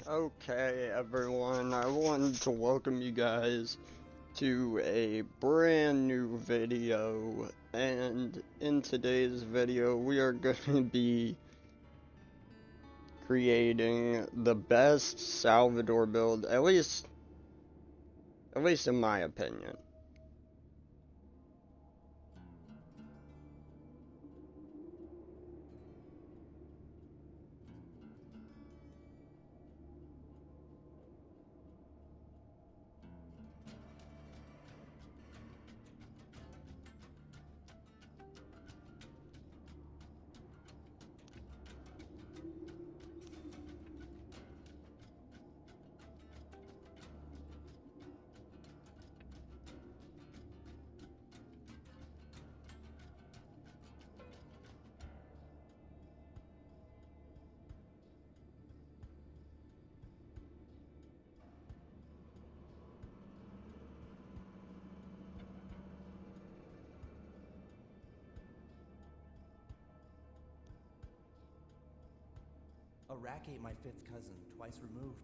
Okay, everyone, I wanted to welcome you guys to a brand new video, and in today's video, we are going to be creating the best Salvador build, at least in my opinion. A rack ate my fifth cousin, twice removed.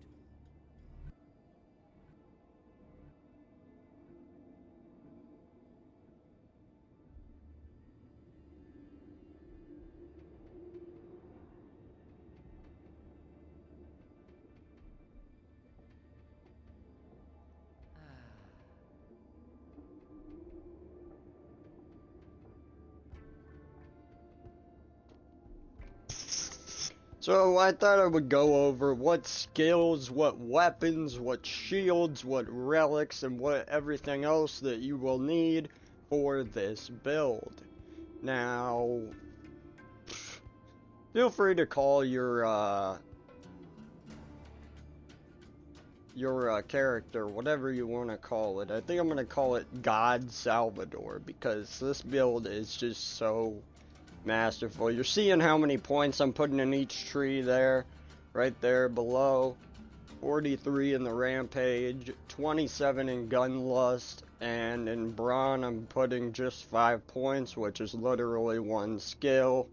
So I thought I would go over what skills, what weapons, what shields, what relics, and what everything else that you will need for this build. Now, feel free to call your character whatever you want to call it. I think I'm going to call it God Salvador because this build is just so masterful. You're seeing how many points I'm putting in each tree there, right there below. 43 in the Rampage, 27 in Gunlust, and in Brawn I'm putting just 5 points, which is literally one skill.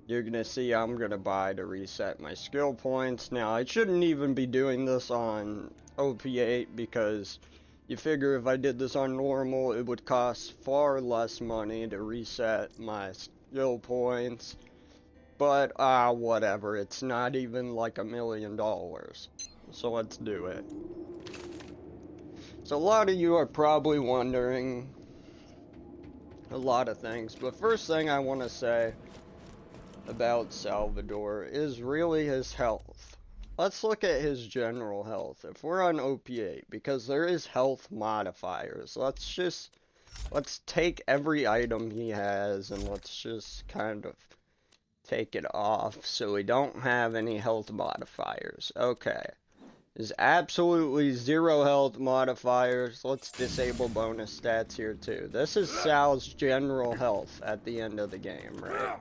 You're gonna see I'm gonna buy to reset my skill points. Now, I shouldn't even be doing this on OP8 because you figure if I did this on normal, it would cost far less money to reset my skill points. But, whatever. It's not even like $1 million. So let's do it. So a lot of you are probably wondering a lot of things. But first thing I want to say about Salvador is really his health. Let's look at his general health. If we're on OP8, because there is health modifiers, let's take every item he has and let's just kind of take it off so we don't have any health modifiers. Okay. There's absolutely zero health modifiers. Let's disable bonus stats here too. This is Sal's general health at the end of the game, right?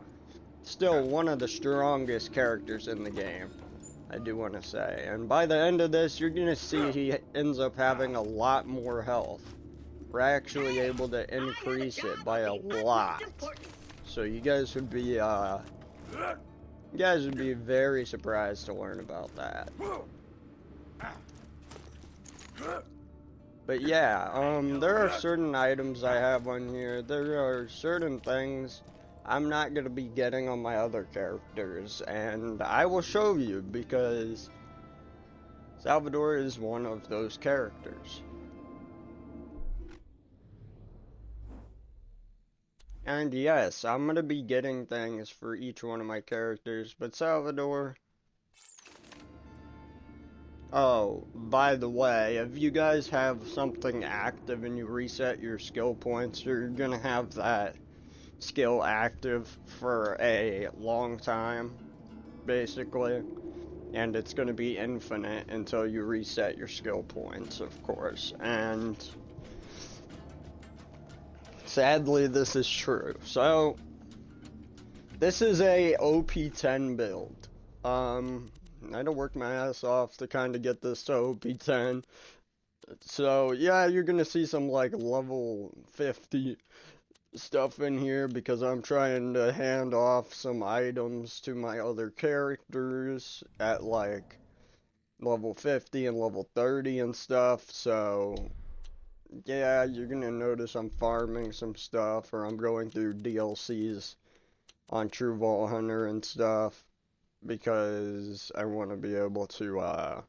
Still one of the strongest characters in the game, I do want to say. And by the end of this, you're going to see he ends up having a lot more health. We're actually able to increase it by a lot. So you guys would be very surprised to learn about that. But yeah, there are certain items I have on here. There are certain things I'm not going to be getting on my other characters, and I will show you because Salvador is one of those characters. And yes, I'm going to be getting things for each one of my characters, but Salvador... Oh, by the way, if you guys have something active and you reset your skill points, you're going to have that skill active for a long time, basically, and it's going to be infinite until you reset your skill points, of course, and sadly this is true. So this is a OP10 build. I had to work my ass off to kind of get this to OP10. So yeah, you're gonna see some like level 50 stuff in here because I'm trying to hand off some items to my other characters at like level 50 and level 30 and stuff, so yeah, you're gonna notice I'm farming some stuff, or I'm going through DLCs on True Vault Hunter and stuff, because I want to be able to,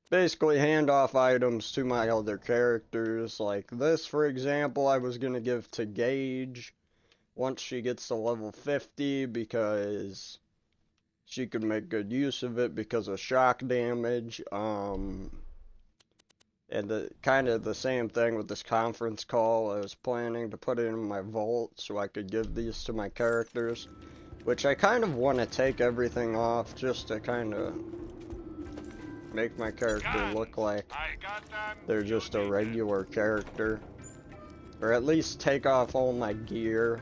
basically hand off items to my other characters. Like this, for example, I was gonna give to Gage once she gets to level 50, because she could make good use of it because of shock damage. And the kind of the same thing with this conference call. I was planning to put it in my vault so I could give these to my characters, which I kind of want to take everything off just to kind of make my character look like they're just a regular character, or at least take off all my gear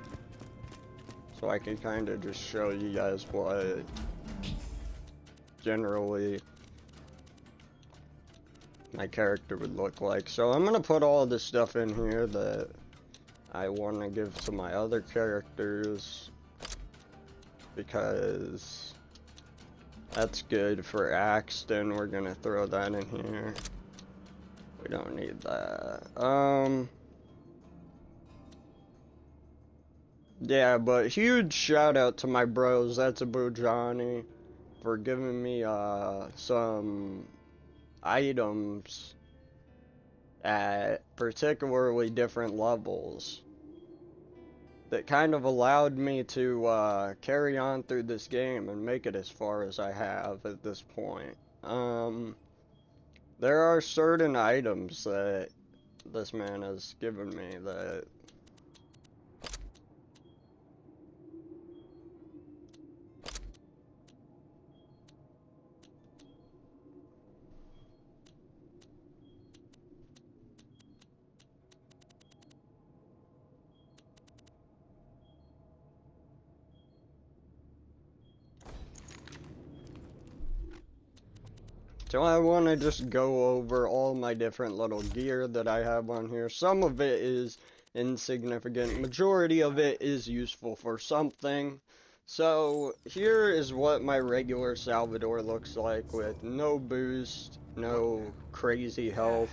so I can kind of just show you guys what generally my character would look like. So I'm gonna put all this stuff in here that I want to give to my other characters, because that's good for Axton. We're gonna throw that in here. We don't need that. Yeah, but huge shout out to my bros, that's a Bojani, for giving me some items at particularly different levels that kind of allowed me to carry on through this game and make it as far as I have at this point. There are certain items that this man has given me that so I want to just go over all my different little gear that I have on here. Some of it is insignificant. Majority of it is useful for something. So here is what my regular Salvador looks like, with no boost, no crazy health,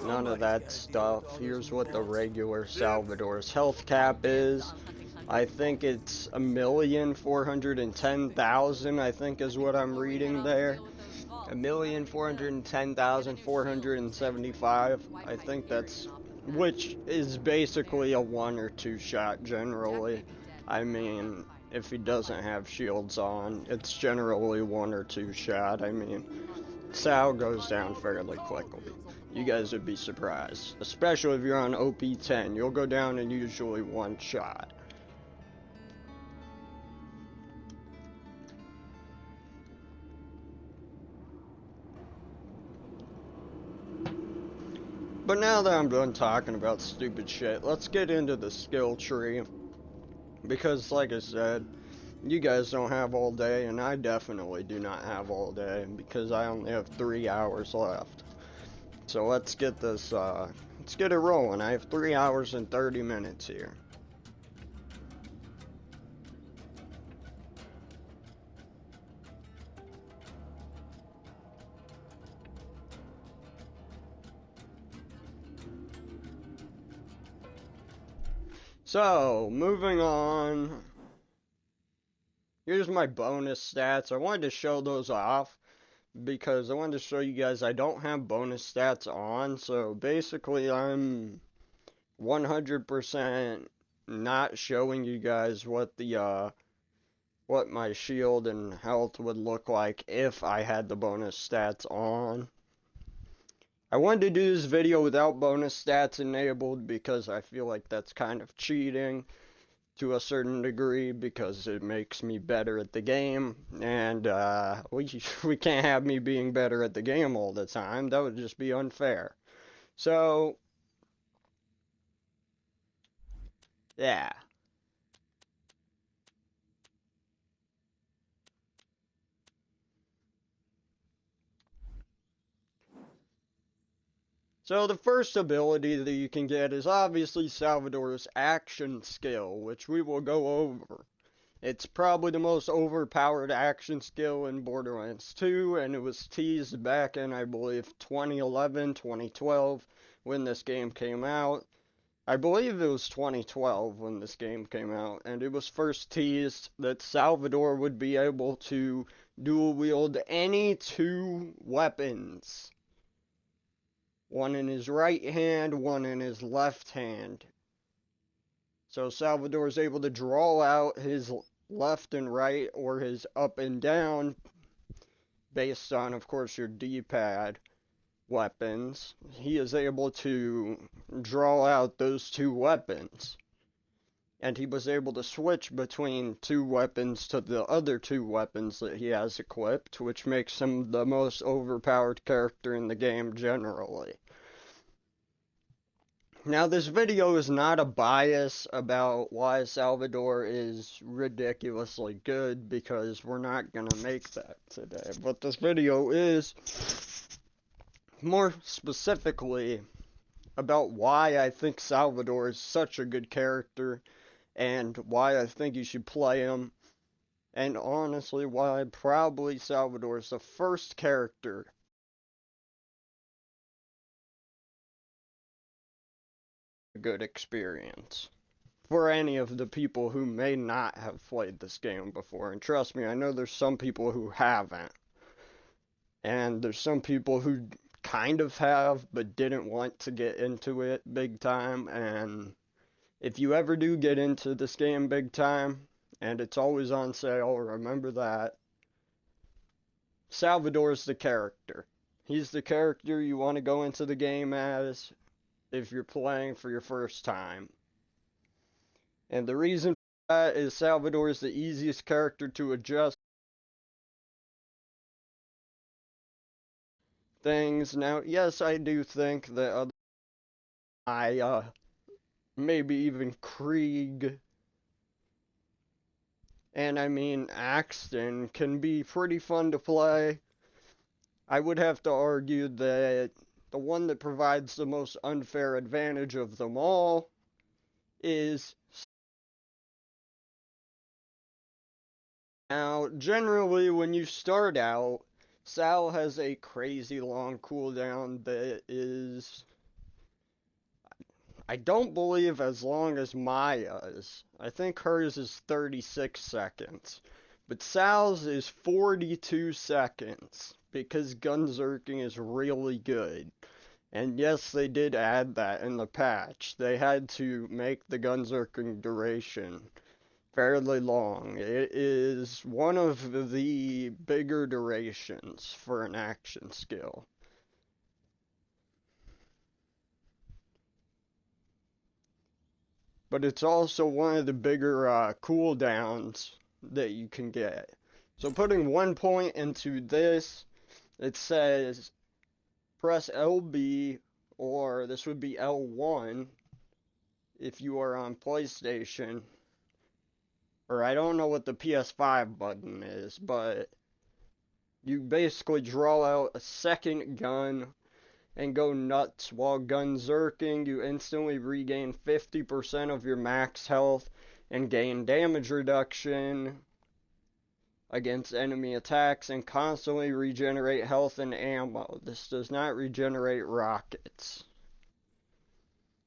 none of that stuff. Here's what the regular Salvador's health cap is. I think it's 1,410,000, I think is what I'm reading there. 1,410,475. I think that's, which is basically a 1 or 2 shot generally. I mean, if he doesn't have shields on, it's generally 1 or 2 shot. I mean, Sal goes down fairly quickly. You guys would be surprised, especially if you're on OP10. You'll go down in usually 1 shot. But now that I'm done talking about stupid shit, let's get into the skill tree. Because, like I said, you guys don't have all day, and I definitely do not have all day, because I only have 3 hours left. So let's get this, let's get it rolling. I have 3 hours and 30 minutes here. So, moving on. Here's my bonus stats. I wanted to show those off because I wanted to show you guys I don't have bonus stats on. So, basically, I'm 100% not showing you guys what the, what my shield and health would look like if I had the bonus stats on. I wanted to do this video without bonus stats enabled because I feel like that's kind of cheating to a certain degree, because it makes me better at the game, and we can't have me being better at the game all the time. That would just be unfair. So, yeah. So the first ability that you can get is obviously Salvador's action skill, which we will go over. It's probably the most overpowered action skill in Borderlands 2, and it was teased back in, I believe, 2011, 2012, when this game came out. I believe it was 2012 when this game came out, and it was first teased that Salvador would be able to dual wield any two weapons. One in his right hand, one in his left hand. So Salvador is able to draw out his left and right, or his up and down, based on, of course, your D-pad weapons. He is able to draw out those two weapons. And he was able to switch between two weapons to the other two weapons that he has equipped, which makes him the most overpowered character in the game generally. Now, this video is not a bias about why Salvador is ridiculously good, because we're not going to make that today. But this video is more specifically about why I think Salvador is such a good character, and why I think you should play him, and honestly, why probably Salvador is the first character good experience for any of the people who may not have played this game before. And trust me, I know there's some people who haven't, and there's some people who kind of have but didn't want to get into it big time. And if you ever do get into this game big time, and it's always on sale, remember that Salvador's the character. He's the character you want to go into the game as if you're playing for your first time. And the reason for that is Salvador is the easiest character to adjust things. Now, yes, I do think that maybe even Krieg, and I mean Axton, can be pretty fun to play. I would have to argue that the one that provides the most unfair advantage of them all is... Now, generally, when you start out, Sal has a crazy long cooldown that is... I don't believe as long as Maya's. I think hers is 36 seconds. But Sal's is 42 seconds, because Godzerking is really good. And yes, they did add that in the patch. They had to make the Godzerking duration fairly long. It is one of the bigger durations for an action skill. But it's also one of the bigger cooldowns that you can get. So putting 1 point into this, it says press LB, or this would be L1 if you are on PlayStation, or I don't know what the PS5 button is, but you basically draw out a second gun and go nuts. While Godzerking, you instantly regain 50% of your max health and gain damage reduction against enemy attacks, and constantly regenerate health and ammo. This does not regenerate rockets,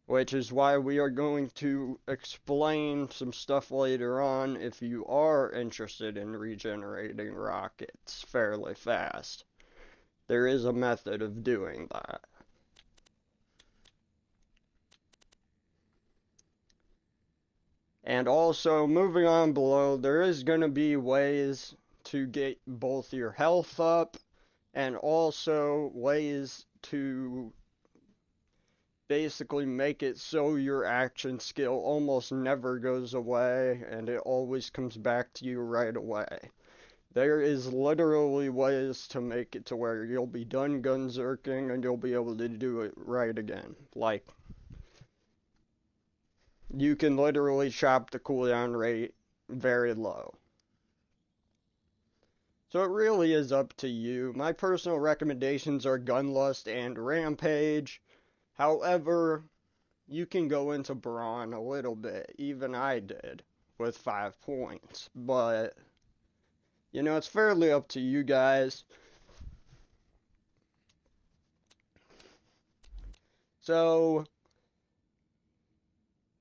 which is why we are going to explain some stuff later on if you are interested in regenerating rockets fairly fast. There is a method of doing that. And also, moving on below, there is going to be ways to get both your health up, and also ways to basically make it so your action skill almost never goes away, and it always comes back to you right away. There is literally ways to make it to where you'll be done Godzerking and you'll be able to do it right again. Like, you can literally chop the cooldown rate very low. So it really is up to you. My personal recommendations are Gunlust and Rampage. However, you can go into Brawn a little bit. Even I did with 5 points. But, you know, it's fairly up to you guys. So,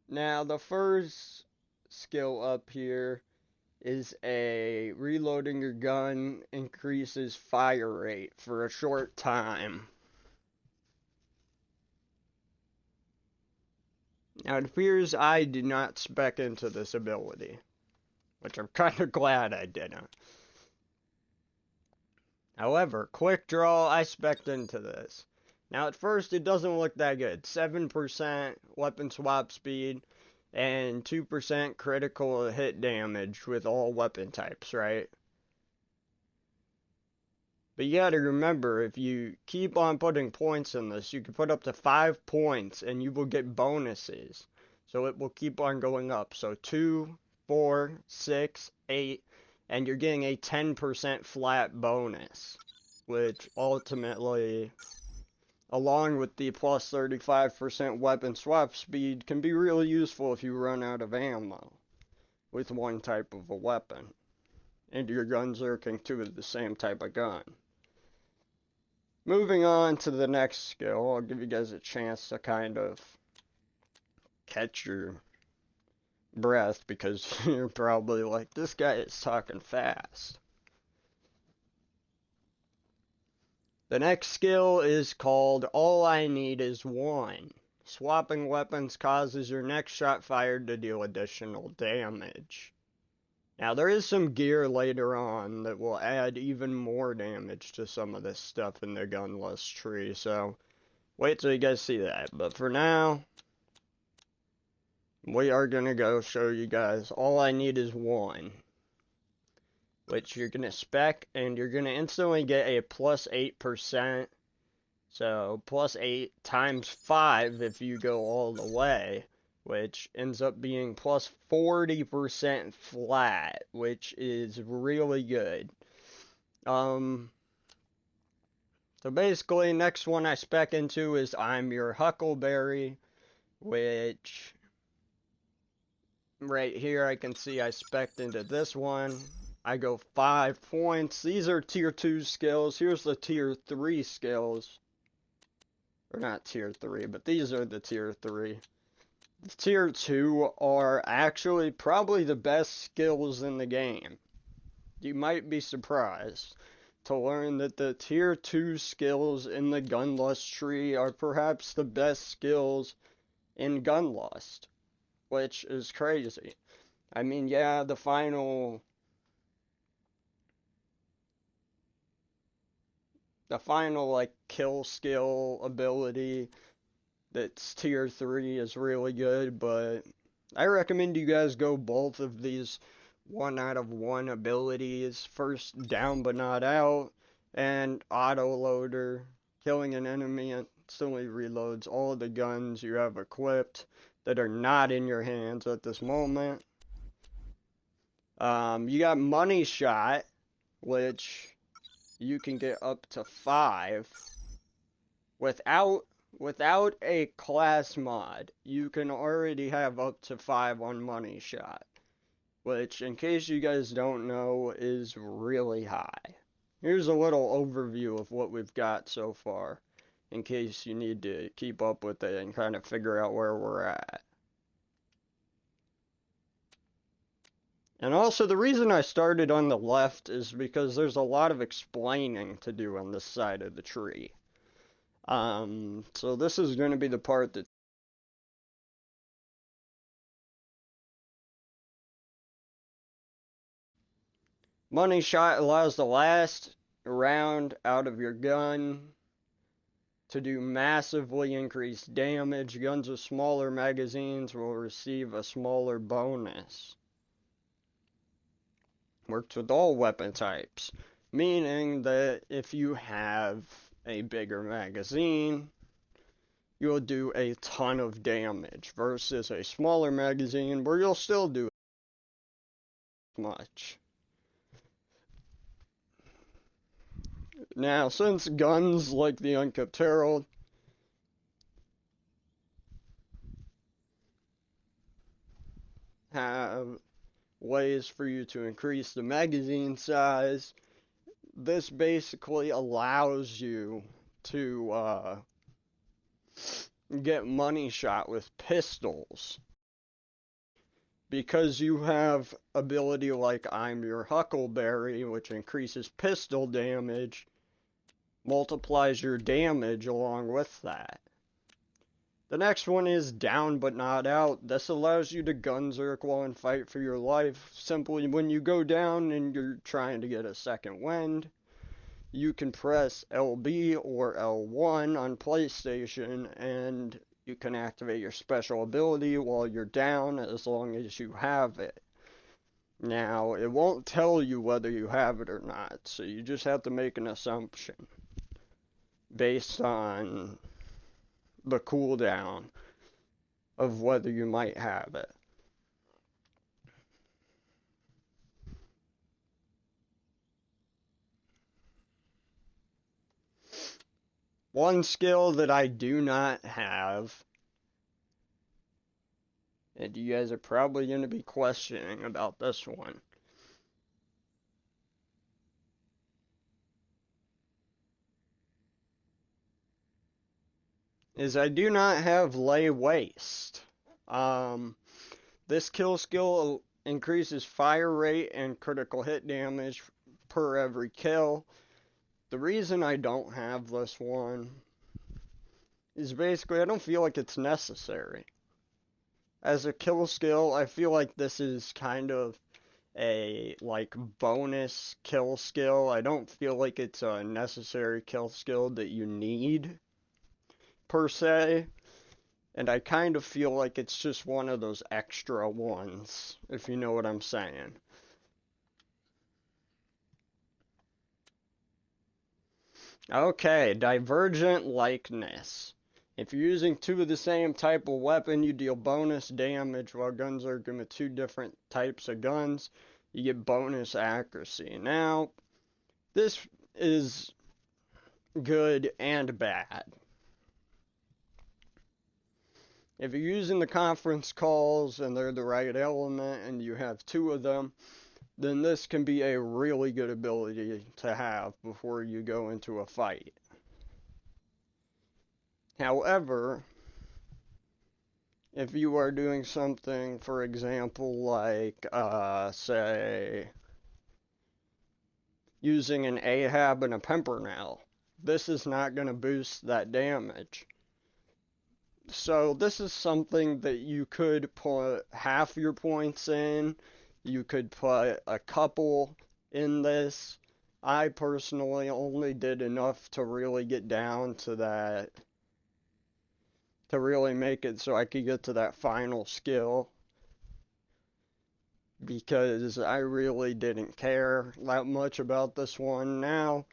now the first skill up here is a reloading your gun increases fire rate for a short time. Now it appears I did not spec into this ability, which I'm kind of glad I didn't. However, quick draw, I spec'd into this. Now at first it doesn't look that good. 7% weapon swap speed and 2% critical hit damage with all weapon types, right? But you gotta remember, if you keep on putting points in this, you can put up to 5 points and you will get bonuses. So it will keep on going up. So 2, 4, 6, 8, and you're getting a 10% flat bonus, which ultimately, along with the plus 35% weapon swap speed, can be really useful if you run out of ammo with one type of a weapon. And your Godzerker too is the same type of gun. Moving on to the next skill, I'll give you guys a chance to kind of catch your breath because you're probably like, this guy is talking fast. The next skill is called All I Need Is One. Swapping weapons causes your next shot fired to deal additional damage. Now, there is some gear later on that will add even more damage to some of this stuff in the gunless tree, so wait till you guys see that. But for now, we are going to go show you guys All I Need Is One, which you're going to spec, and you're going to instantly get a plus 8%, so plus 8 times 5 if you go all the way, which ends up being plus 40% flat, which is really good. So basically, next one I spec into is I'm Your Huckleberry, which right here I can see I spec'd into this one. I go 5 points. These are tier 2 skills. Here's the tier 3 skills. Or not tier 3, but these are the tier 3. Tier 2 are actually probably the best skills in the game. You might be surprised to learn that the tier 2 skills in the Gunlust tree are perhaps the best skills in Gunlust, which is crazy. I mean, yeah, the final like kill skill ability that's tier 3 is really good, but I recommend you guys go both of these 1 out of 1 abilities. First, down but not out, and auto loader. Killing an enemy instantly reloads all of the guns you have equipped that are not in your hands at this moment. You got money shot, which you can get up to 5 without a class mod. You can already have up to 5 on money shot, which, in case you guys don't know, is really high. Here's a little overview of what we've got so far, in case you need to keep up with it and kind of figure out where we're at. And also, the reason I started on the left is because there's a lot of explaining to do on this side of the tree. So this is going to be the part that money shot allows the last round out of your gun to do massively increased damage. Guns with smaller magazines will receive a smaller bonus. Works with all weapon types, meaning that if you have a bigger magazine, you'll do a ton of damage versus a smaller magazine where you'll still do much. Now, since guns like the Unkept Herald have ways for you to increase the magazine size. This basically allows you to get money shot with pistols. Because you have ability like I'm Your Huckleberry, which increases pistol damage, multiplies your damage along with that. The next one is Down But Not Out. This allows you to Godzerk while and fight for your life. Simply, when you go down and you're trying to get a second wind, you can press LB or L1 on PlayStation, and you can activate your special ability while you're down as long as you have it. Now, it won't tell you whether you have it or not, so you just have to make an assumption based on the cooldown of whether you might have it. One skill that I do not have, and you guys are probably going to be questioning about this one, is I do not have Lay Waste. This kill skill increases fire rate and critical hit damage per every kill. The reason I don't have this one is basically I don't feel like it's necessary. As a kill skill, I feel like this is kind of a like bonus kill skill. I don't feel like it's a necessary kill skill that you need per se. And I kind of feel like it's just one of those extra ones, if you know what I'm saying. Okay, Divergent Likeness. If you're using two of the same type of weapon, you deal bonus damage, while guns are with two different types of guns, you get bonus accuracy. Now, this is good and bad. If you're using the conference calls and they're the right element and you have two of them, then this can be a really good ability to have before you go into a fight. However, if you are doing something, for example, like, say, using an Ahab and a Pimpernel, this is not going to boost that damage. So this is something that you could put half your points in. You could put a couple in this. I personally only did enough to really get down to that, to really make it so I could get to that final skill, because I really didn't care that much about this one. Now,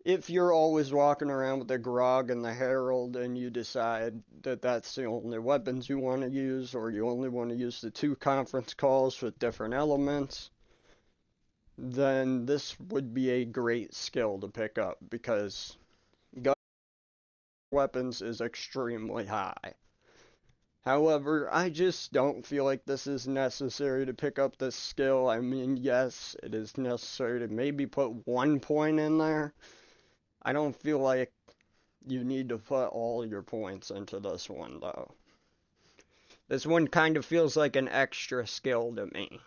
if you're always walking around with the Grog and the Herald and you decide that that's the only weapons you want to use, or you only want to use the two conference calls with different elements, then this would be a great skill to pick up, because gun weapons is extremely high. However, I just don't feel like this is necessary to pick up this skill. I mean, yes, it is necessary to maybe put 1 point in there. I don't feel like you need to put all your points into this one, though. This one kind of feels like an extra skill to me.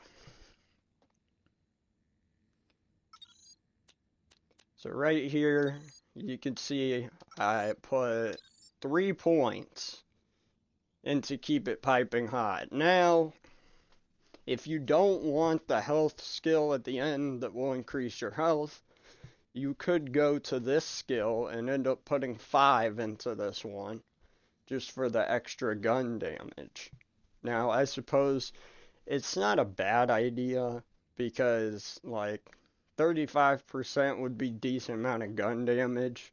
So right here, you can see I put 3 points into Keep It Piping Hot. Now, if you don't want the health skill at the end that will increase your health, you could go to this skill and end up putting 5 into this one, just for the extra gun damage. Now, I suppose it's not a bad idea, because, like, 35% would be decent amount of gun damage.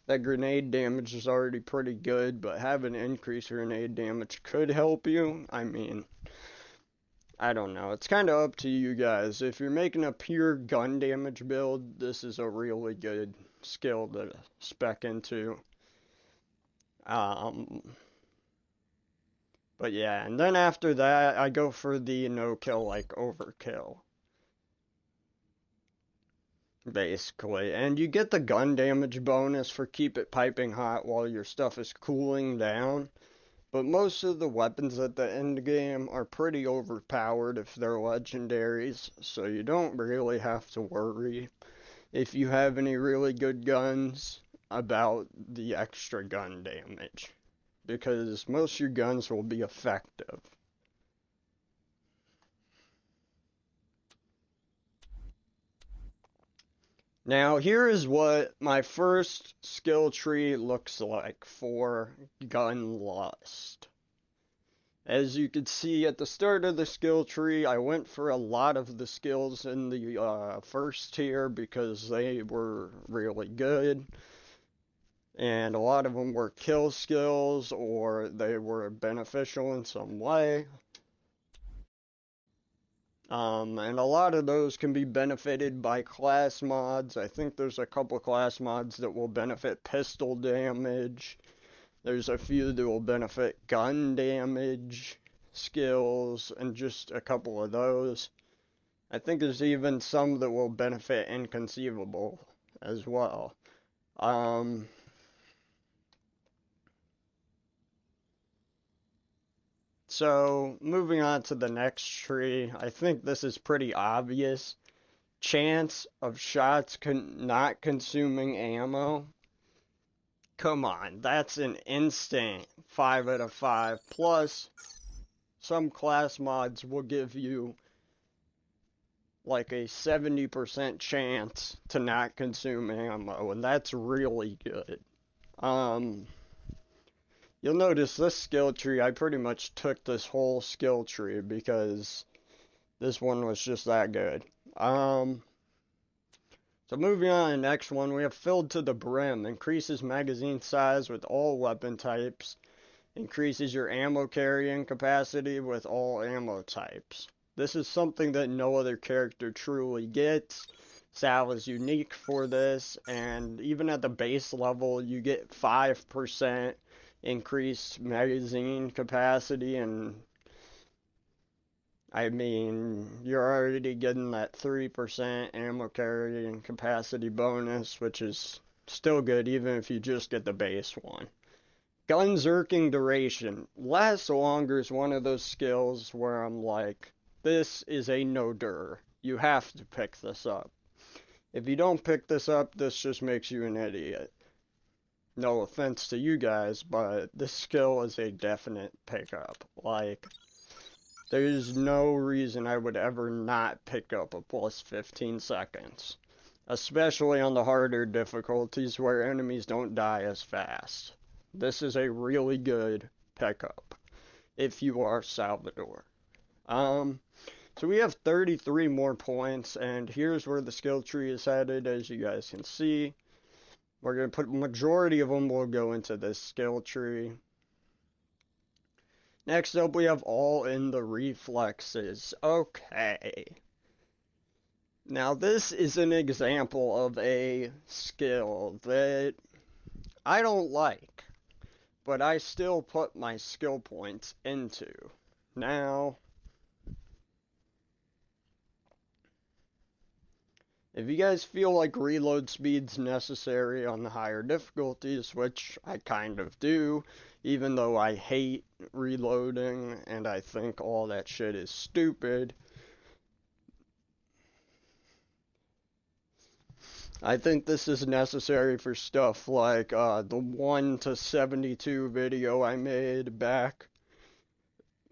That grenade damage is already pretty good, but having increased grenade damage could help you. I mean, I don't know. It's kind of up to you guys. If you're making a pure gun damage build, this is a really good skill to spec into. But yeah, and then after that, I go for the no-kill, like, overkill. Basically. And you get the gun damage bonus for keep it piping hot while your stuff is cooling down. But most of the weapons at the end game are pretty overpowered if they're legendaries, so you don't really have to worry if you have any really good guns about the extra gun damage, because most of your guns will be effective. Now, here is what my first skill tree looks like for gun lust. As you can see at the start of the skill tree, I went for a lot of the skills in the first tier because they were really good. And a lot of them were kill skills or they were beneficial in some way. And a lot of those can be benefited by class mods. I think there's a couple class mods that will benefit pistol damage. There's a few that will benefit gun damage, skills, and just a couple of those. I think there's even some that will benefit inconceivable as well. So, moving on to the next tree, I think this is pretty obvious. Chance of shots not consuming ammo. Come on, that's an instant 5 out of 5. Plus, some class mods will give you like a 70% chance to not consume ammo, and that's really good. You'll notice this skill tree, I pretty much took this whole skill tree because this one was just that good. So moving on to the next one, we have filled to the brim. Increases magazine size with all weapon types. Increases your ammo carrying capacity with all ammo types. This is something that no other character truly gets. Sal is unique for this, and even at the base level, you get 5% increased magazine capacity, and I mean, you're already getting that 3% ammo carrying capacity bonus, which is still good even if you just get the base one. Godzerking duration. Lasts longer is one of those skills where I'm like, this is a no-dur. You have to pick this up. If you don't pick this up, this just makes you an idiot. No offense to you guys, but this skill is a definite pickup. Like, there's no reason I would ever not pick up a plus 15 seconds. Especially on the harder difficulties where enemies don't die as fast. This is a really good pickup if you are Salvador. So we have 33 more points, and here's where the skill tree is headed, as you guys can see. We're going to put majority of them will go into this skill tree. Next up, we have all in the reflexes. Okay. Now, this is an example of a skill that I don't like, but I still put my skill points into. Now, if you guys feel like reload speed's necessary on the higher difficulties, which I kind of do, even though I hate reloading and I think all that shit is stupid, I think this is necessary for stuff like the 1 to 72 video I made back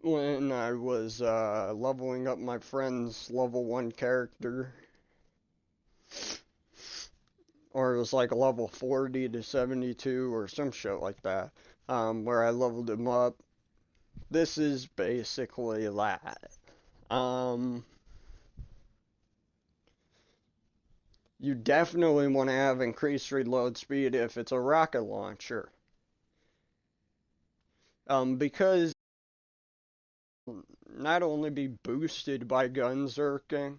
when I was leveling up my friend's level 1 character. Or it was like a level 40 to 72 or some shit like that, where I leveled him up. This is basically that. You definitely want to have increased reload speed if it's a rocket launcher. Because not only be boosted by Godzerking,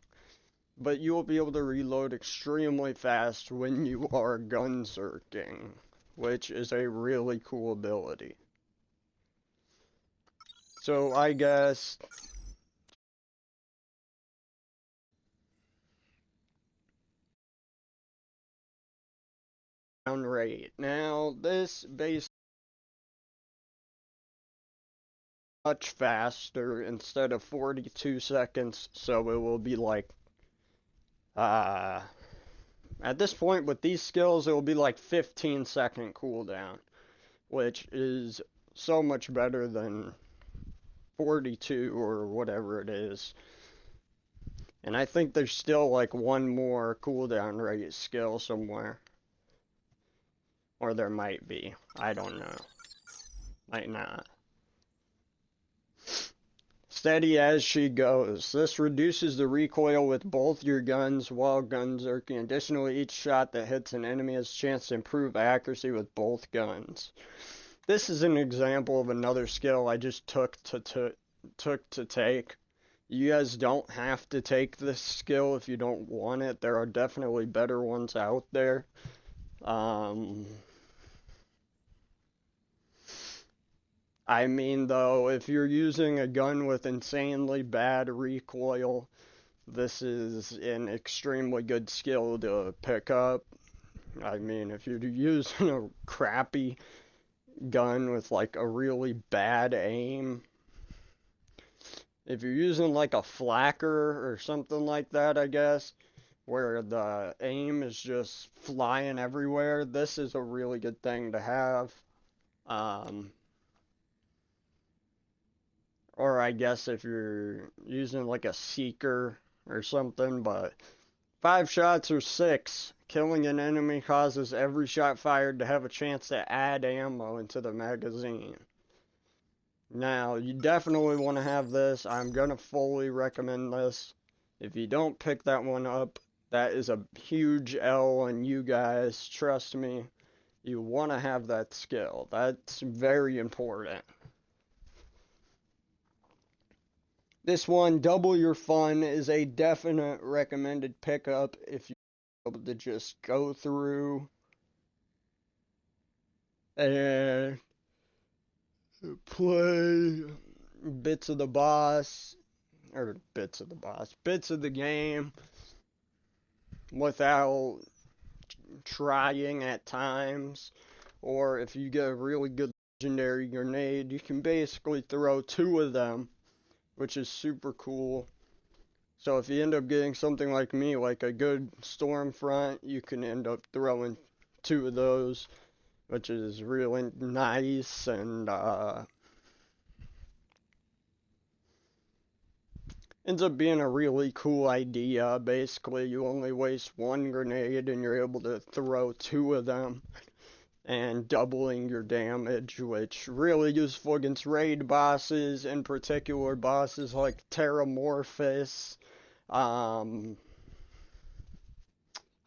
but you will be able to reload extremely fast when you are Godzerking, which is a really cool ability. So I guess down rate. Now this base much faster instead of 42 seconds, so it will be like at this point with these skills it will be like 15-second cooldown, which is so much better than 42 or whatever it is. And I think there's still like one more cooldown rate skill somewhere. Or there might be. I don't know. Might not. Steady as she goes. This reduces the recoil with both your guns while Godzerking. Additionally, each shot that hits an enemy has a chance to improve accuracy with both guns. This is an example of another skill I just took to take. You guys don't have to take this skill if you don't want it. There are definitely better ones out there. I mean, though, if you're using a gun with insanely bad recoil, this is an extremely good skill to pick up. I mean, if you're using a crappy gun with like a really bad aim, if you're using like a flacker or something like that, I guess, where the aim is just flying everywhere, this is a really good thing to have. Or I guess if you're using like a seeker or something, but 5 shots or 6, killing an enemy causes every shot fired to have a chance to add ammo into the magazine. Now, you definitely want to have this. I'm going to fully recommend this. If you don't pick that one up, that is a huge L on you guys. Trust me, you want to have that skill. That's very important. This one, Double Your Fun, is a definite recommended pickup if you're able to just go through and play bits of the boss, or bits of the game without trying at times. Or if you get a really good legendary grenade, you can basically throw 2 of them, which is super cool. So if you end up getting something like me, like a good storm front, you can end up throwing 2 of those, which is really nice, and ends up being a really cool idea. Basically, you only waste 1 grenade and you're able to throw 2 of them, and doubling your damage, which really useful against raid bosses, in particular bosses like Terramorphous,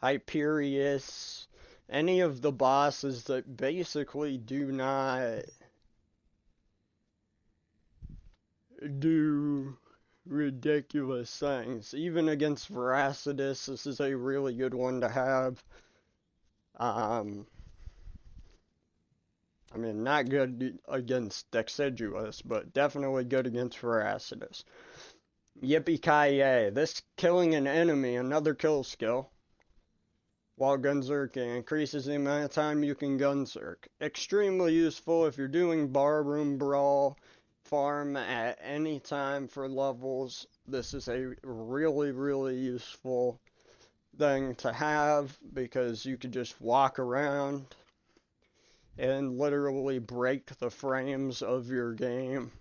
Hyperius, any of the bosses that basically do not do ridiculous things. Even against Veracitus, this is a really good one to have. I mean, not good against Deciduous, but definitely good against Veracitus. Yippee-ki-yay. This killing an enemy, another kill skill, while Godzerking increases the amount of time you can Godzerk. Extremely useful if you're doing barroom brawl, farm at any time for levels. This is a really, really useful thing to have because you could just walk around and literally break the frames of your game.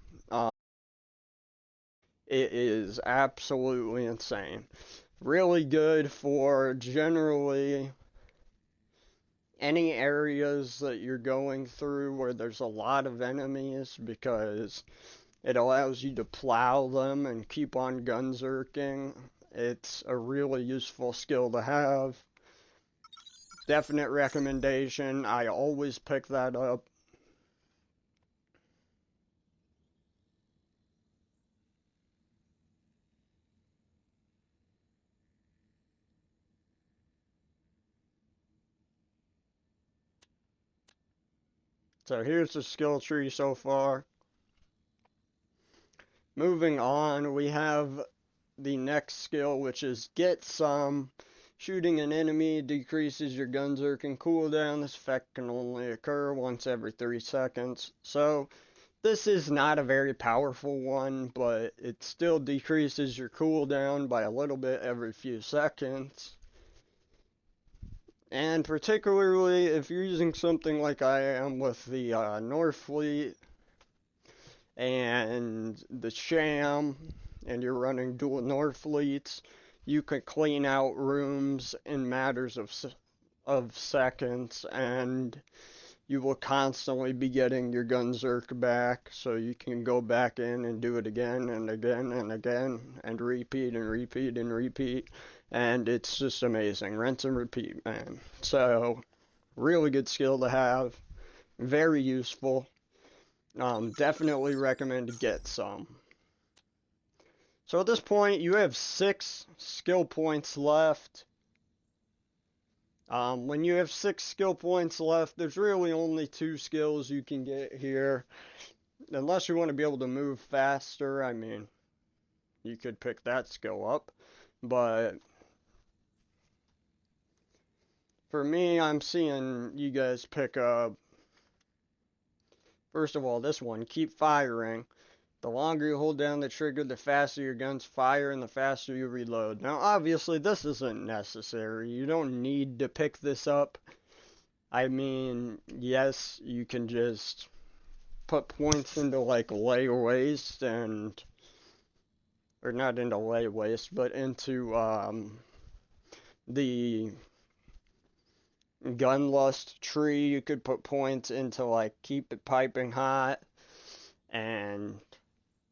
It is absolutely insane. Really good for generally any areas that you're going through where there's a lot of enemies, because it allows you to plow them and keep on Godzerking. It's a really useful skill to have. Definite recommendation. I always pick that up. So here's the skill tree so far. moving on, we have the next skill, which is Get Some. Shooting an enemy decreases your Godzerker cooldown. This effect can only occur once every 3 seconds. So, this is not a very powerful one, but it still decreases your cooldown by a little bit every few seconds. And particularly if you're using something like I am with the North Fleet and the Sham, and you're running dual North Fleets, you could clean out rooms in matters of seconds, and you will constantly be getting your Godzerker back, so you can go back in and do it again and again and again, and repeat and repeat and repeat, and it's just amazing. Rinse and repeat, man. So, really good skill to have, very useful. Definitely recommend to get some. So at this point, you have 6 skill points left. When you have 6 skill points left, there's really only 2 skills you can get here. Unless you want to be able to move faster, I mean, you could pick that skill up. But for me, I'm seeing you guys pick up, first of all, this one, Keep Firing. The longer you hold down the trigger, the faster your guns fire and the faster you reload. Now, obviously, this isn't necessary. You don't need to pick this up. I mean, yes, you can just put points into, like, lay waste and... or not into lay waste, but into, the Gunlust tree. You could put points into, like, Keep It Piping Hot, and...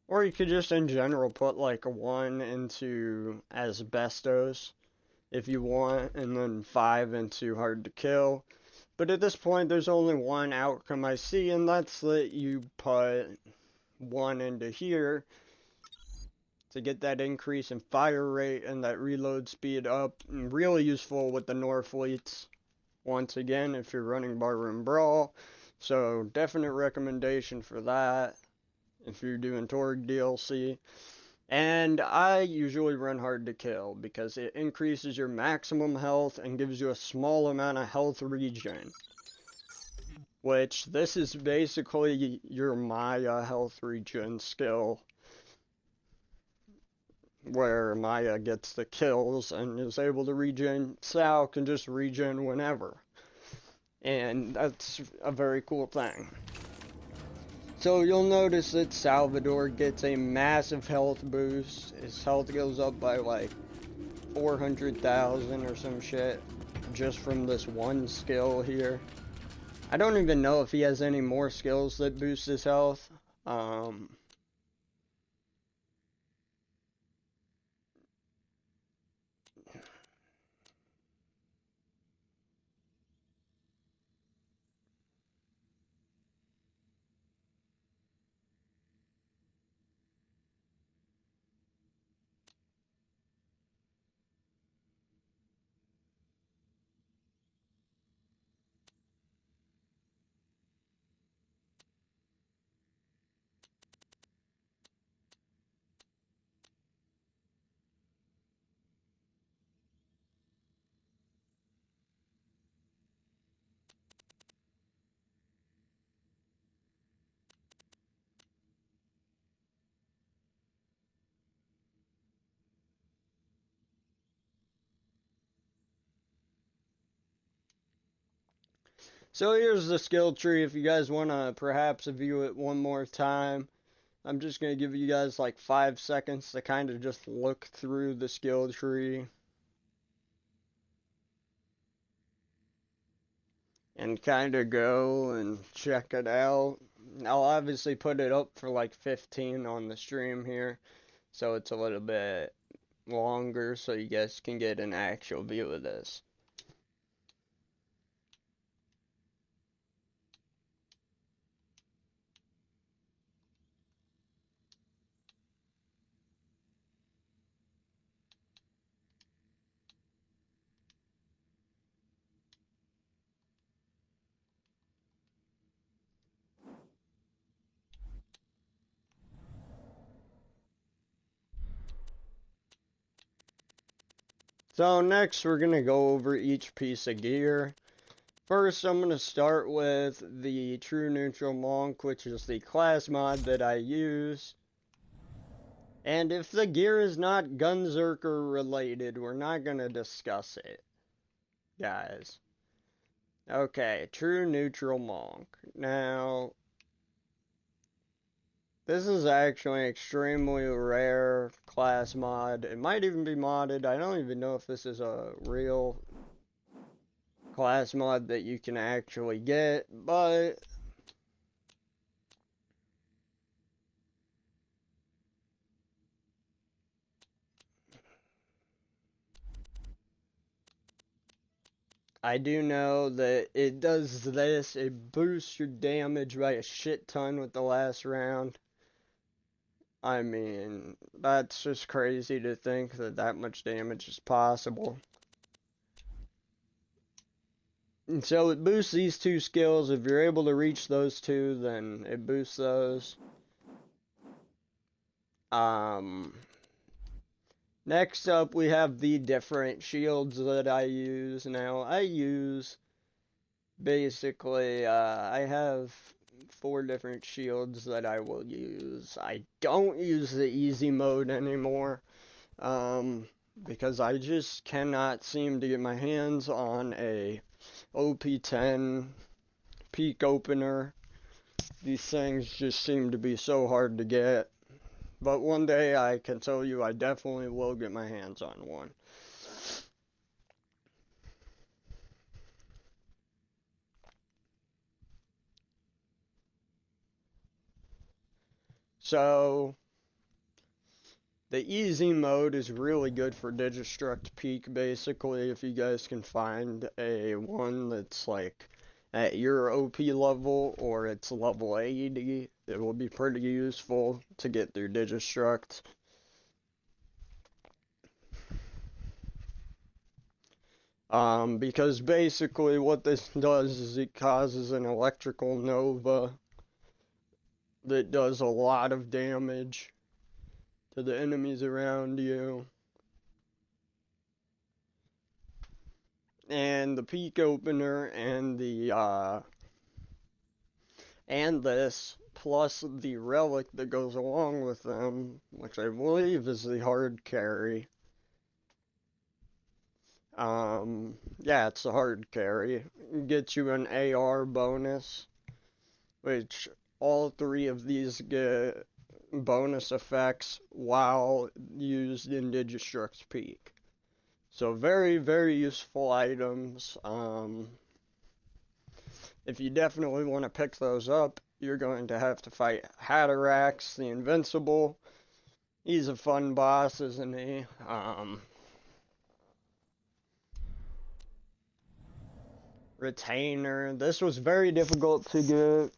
or you could just in general put like a 1 into Asbestos if you want, and then 5 into Hard to Kill. But at this point, there's only one outcome I see, and that's that you put 1 into here to get that increase in fire rate and that reload speed up. And really useful with the North Fleets, once again, if you're running Barroom Brawl. So, definite recommendation for that if you're doing Torg DLC. And I usually run Hard to Kill because it increases your maximum health and gives you a small amount of health regen. Which, this is basically your Maya health regen skill, where Maya gets the kills and is able to regen. Sal can just regen whenever. And that's a very cool thing. So you'll notice that Salvador gets a massive health boost. His health goes up by like 400,000 or some shit just from this one skill here. I don't even know if he has any more skills that boost his health. So here's the skill tree if you guys want to perhaps view it one more time. I'm just going to give you guys like 5 seconds to kind of just look through the skill tree and kind of go and check it out. I'll obviously put it up for like 15 on the stream here, so it's a little bit longer so you guys can get an actual view of this. So next we're going to go over each piece of gear. First I'm going to start with the True Neutral Monk, which is the class mod that I use. And if the gear is not Godzerker related, we're not going to discuss it, guys. Okay, True Neutral Monk. Now, this is actually an extremely rare class mod. It might even be modded. I don't even know if this is a real class mod that you can actually get, but I do know that it does this. It boosts your damage by a shit ton with the last round. I mean, that's just crazy to think that that much damage is possible. And so it boosts these two skills. If you're able to reach those two, then it boosts those. Next up, we have the different shields that I use. Now, I use basically, I have 4 different shields that I will use. I don't use the easy mode anymore, because I just cannot seem to get my hands on a OP10 peak opener. These things just seem to be so hard to get. But one day I can tell you I definitely will get my hands on one. So, the easy mode is really good for Digistruct Peak, basically, if you guys can find a one that's like at your OP level or it's level 80, it will be pretty useful to get through Digistruct. Because basically what this does is it causes an electrical nova that does a lot of damage to the enemies around you. And the peak opener and the and this plus the relic that goes along with them, which I believe is the hard carry. Yeah, it's a hard carry. It gets you an AR bonus, which all 3 of these get bonus effects while used in Digistruct Peak. So very, very useful items. If you definitely want to pick those up, you're going to have to fight Hatterax, the Invincible. He's a fun boss, isn't he? Retainer. This was very difficult to get,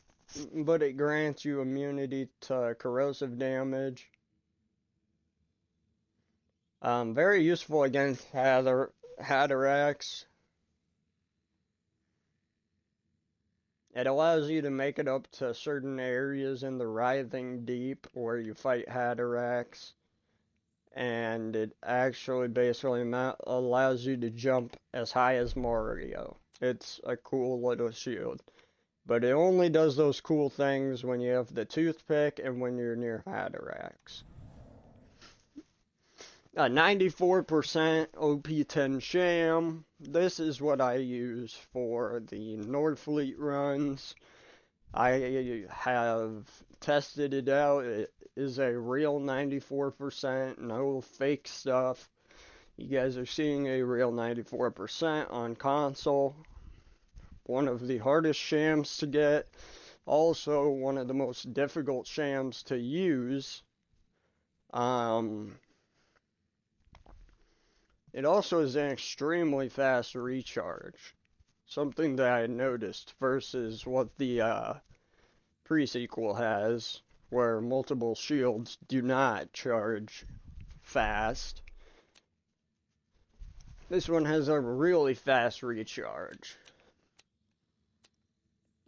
but it grants you immunity to corrosive damage. Very useful against Hatterax. It allows you to make it up to certain areas in the Writhing Deep where you fight Hatterax. And it actually basically allows you to jump as high as Mario. It's a cool little shield. But it only does those cool things when you have the toothpick and when you're near Hatterax. A 94% OP10 sham. This is what I use for the Northfleet runs. I have tested it out. It is a real 94%, no fake stuff. You guys are seeing a real 94% on console. One of the hardest shams to get. Also, one of the most difficult shams to use. It also is an extremely fast recharge. Something that I noticed versus what the pre-sequel has, where multiple shields do not charge fast. This one has a really fast recharge,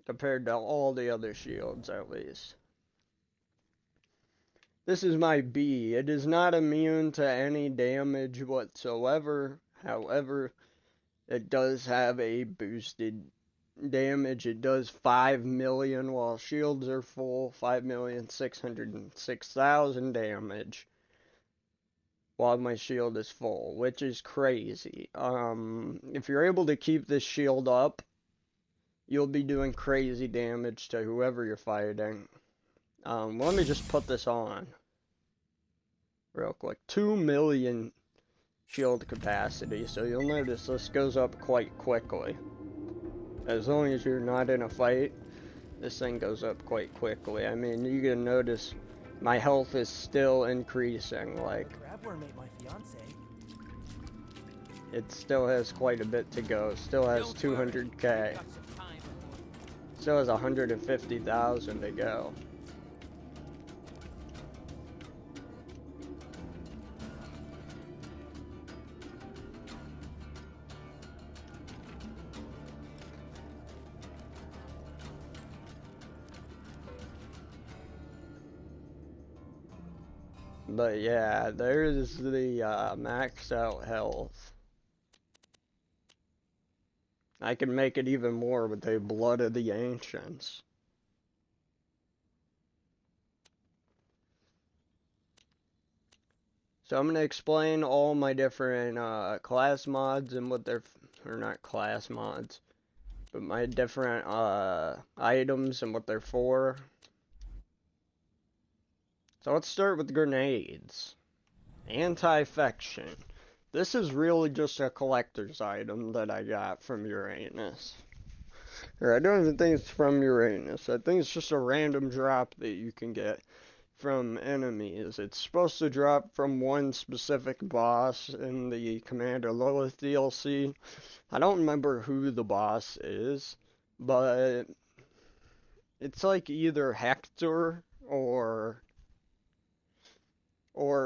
compared to all the other shields at least. This is my B. It is not immune to any damage whatsoever. However, it does have a boosted damage. It does 5 million while shields are full, 5,606,000 damage while my shield is full, which is crazy. If you're able to keep this shield up, you'll be doing crazy damage to whoever you're fighting. Let me just put this on real quick. 2 million shield capacity, so you'll notice this goes up quite quickly. As long as you're not in a fight, this thing goes up quite quickly. I mean, you can notice my health is still increasing, like, it still has quite a bit to go. Still has 200k. Still has 150,000 to go. But yeah, there's the max out health. I can make it even more with the Blood of the Ancients. So I'm going to explain all my different class mods and what they're, or not class mods, but my different items and what they're for. So let's start with grenades. Anti-fection. This is really just a collector's item that I got from Uranus. Or I don't even think it's from Uranus. I think it's just a random drop that you can get from enemies. It's supposed to drop from one specific boss in the Commander Lilith DLC. I don't remember who the boss is, but it's like either Hector or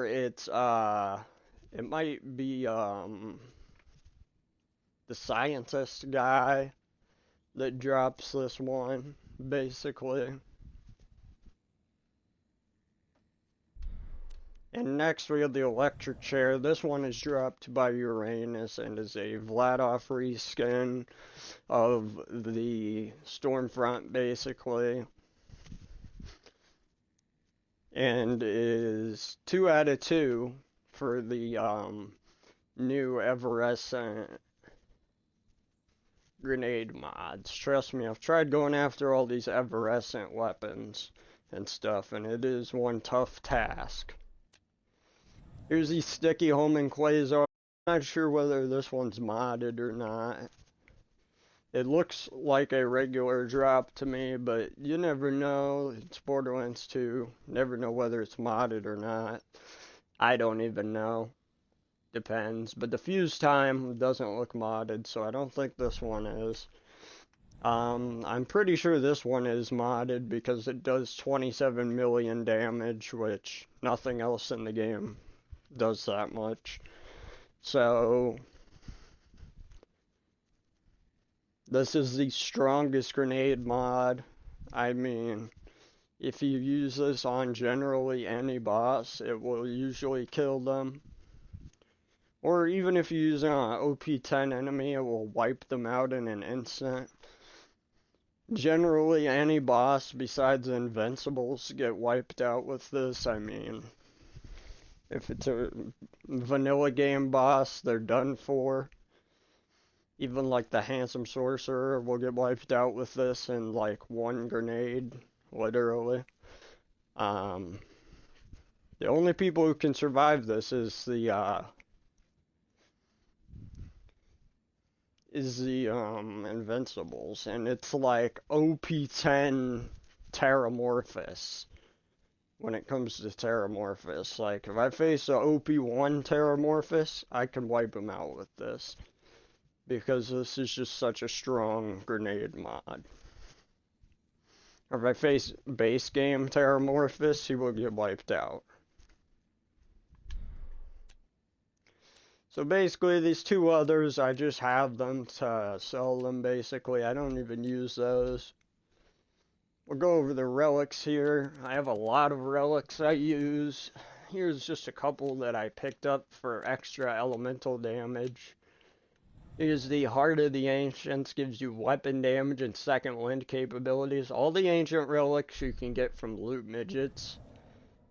it's it might be the scientist guy that drops this one, basically. And next we have the electric chair. This one is dropped by Uranus and is a Vladoff reskin of the Stormfront, basically. And is 2 out of 2 for the new Everescent grenade mods. Trust me, I've tried going after all these Everescent weapons and stuff, and it is one tough task. Here's the sticky homing quasar. I'm not sure whether this one's modded or not. It looks like a regular drop to me, but you never know. It's Borderlands 2. Never know whether it's modded or not. I don't even know. Depends. But the fuse time doesn't look modded, so I don't think this one is. I'm pretty sure this one is modded because it does 27 million damage, which nothing else in the game does that much. So this is the strongest grenade mod. I mean, if you use this on generally any boss, it will usually kill them. Or even if you use it on an OP10 enemy, it will wipe them out in an instant. Generally, any boss besides Invincibles get wiped out with this. I mean, if it's a vanilla game boss, they're done for. Even like the Handsome Sorcerer will get wiped out with this in like one grenade, literally. The only people who can survive this is the Invincibles, and it's like OP10 Terramorphous. When it comes to Terramorphous, like if I face a OP1 Terramorphous, I can wipe him out with this. Because this is just such a strong grenade mod. Or if I face base game Terramorphous, he will get wiped out. So basically, these two others, I just have them to sell them, basically. I don't even use those. We'll go over the relics here. I have a lot of relics I use. Here's just a couple that I picked up for extra elemental damage. Is the Heart of the Ancients, gives you weapon damage and second wind capabilities. All the ancient relics you can get from loot midgets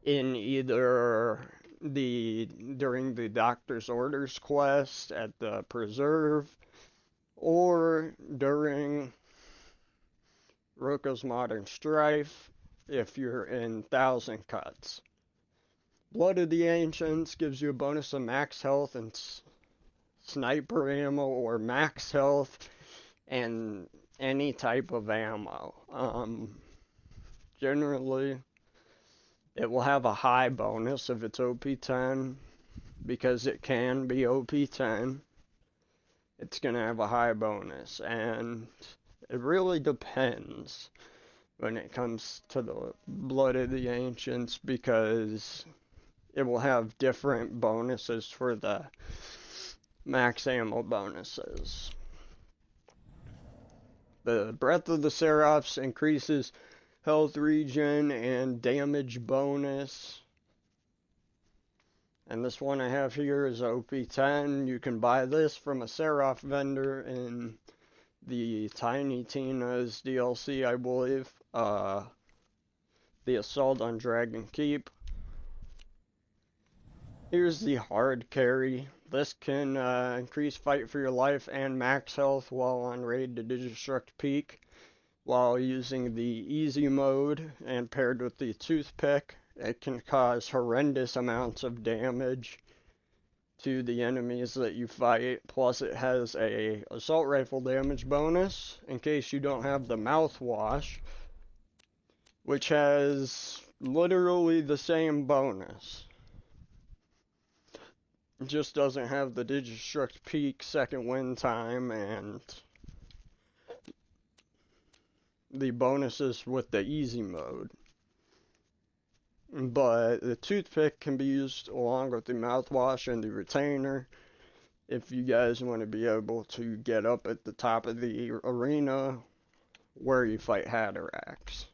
in either during the Doctor's Orders quest at the Preserve or during Roka's Modern Strife if you're in Thousand Cuts. Blood of the Ancients gives you a bonus of max health and sniper ammo, or max health and any type of ammo. Generally, it will have a high bonus if it's OP10, because it can be OP10. It's going to have a high bonus, and it really depends when it comes to the Blood of the Ancients, because it will have different bonuses for the max ammo bonuses. The Breath of the Seraphs increases health regen and damage bonus. And this one I have here is OP10. You can buy this from a Seraph vendor in the Tiny Tina's DLC, I believe. The Assault on Dragon Keep. Here's the hard carry. This can increase fight for your life and max health while on raid to Digistruct Peak, while using the easy mode and paired with the toothpick. It can cause horrendous amounts of damage to the enemies that you fight. Plus it has a assault rifle damage bonus in case you don't have the mouthwash, which has literally the same bonus. It just doesn't have the Digistruct Peak second win time and the bonuses with the easy mode. But the toothpick can be used along with the mouthwash and the retainer if you guys want to be able to get up at the top of the arena where you fight Hatterax.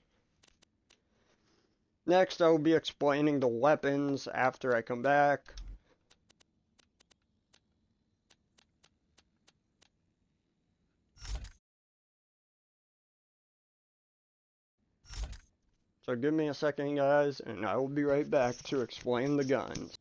Next, I will be explaining the weapons after I come back. So give me a second, guys, and I will be right back to explain the guns.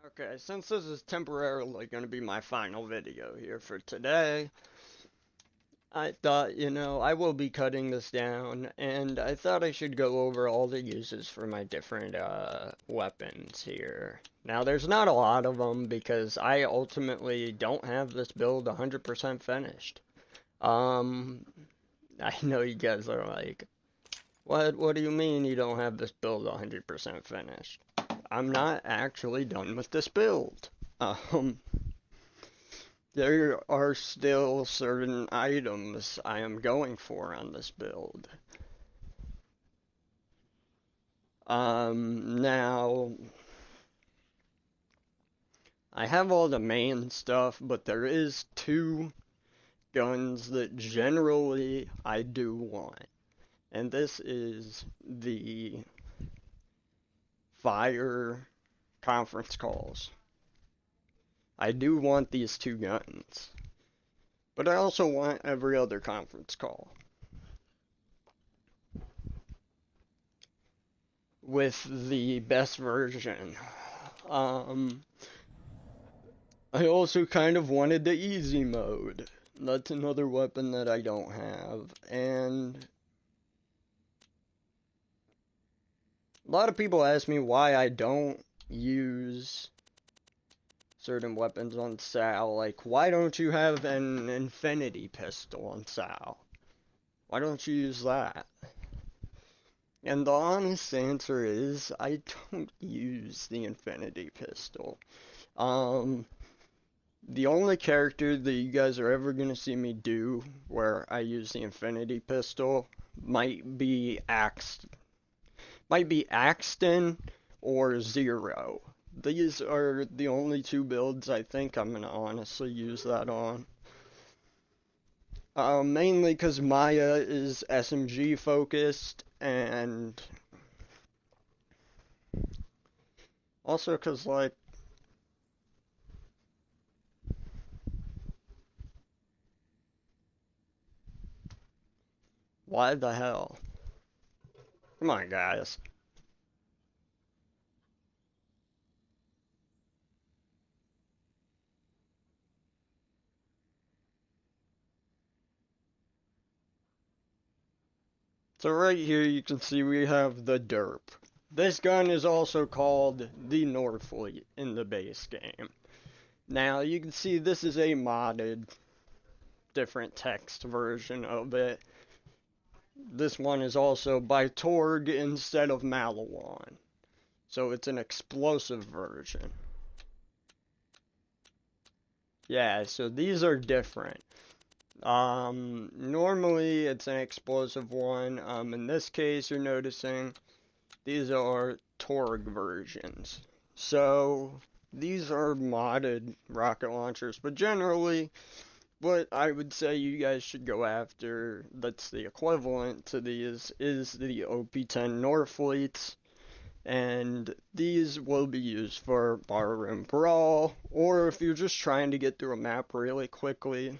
Okay, since this is temporarily going to be my final video here for today, I thought, I will be cutting this down, and I thought I should go over all the uses for my different, weapons here. Now, there's not a lot of them, because I ultimately don't have this build 100% finished. I know you guys are like, what do you mean you don't have this build 100% finished? I'm not actually done with this build. There are still certain items I am going for on this build. Now, I have all the main stuff, but there is two guns that generally I do want. And this is the fire conference calls. I do want these two guns, but I also want every other conference call. With the best version. I also kind of wanted the easy mode. That's another weapon that I don't have, and a lot of people ask me why I don't use certain weapons on Sal. Like, why don't you have an infinity pistol on Sal? Why don't you use that? And the honest answer is, I don't use the infinity pistol. The only character that you guys are ever going to see me do where I use the infinity pistol might be Axton or Zero. These are the only two builds I think I'm going to honestly use that on. Mainly because Maya is SMG focused, and also because, like, why the hell? Come on, guys. So right here you can see we have the derp. This gun is also called the Northfleet in the base game. Now you can see this is a modded, different text version of it. This one is also by Torg instead of Malawan. So it's an explosive version. Yeah, so these are different. Normally it's an explosive one. In this case, you're noticing these are Torg versions. So these are modded rocket launchers, but generally, what I would say you guys should go after that's the equivalent to these is the OP-10 Northfleets. And these will be used for barroom brawl, or if you're just trying to get through a map really quickly,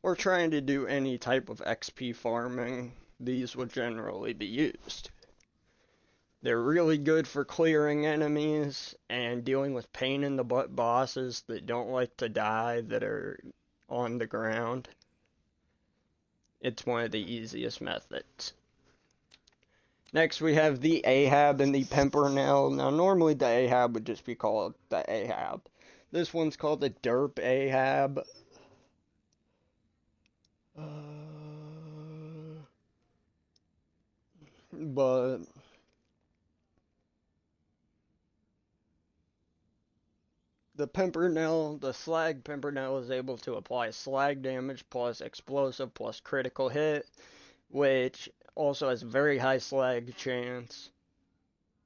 or trying to do any type of XP farming, these would generally be used. They're really good for clearing enemies and dealing with pain in the butt bosses that don't like to die, that are on the ground. It's one of the easiest methods. Next we have the Ahab and the Pimpernel. Now normally the Ahab would just be called the Ahab. This one's called the Derp Ahab. But the Pimpernel, the Slag Pimpernel is able to apply slag damage plus explosive plus critical hit, which also has very high slag chance,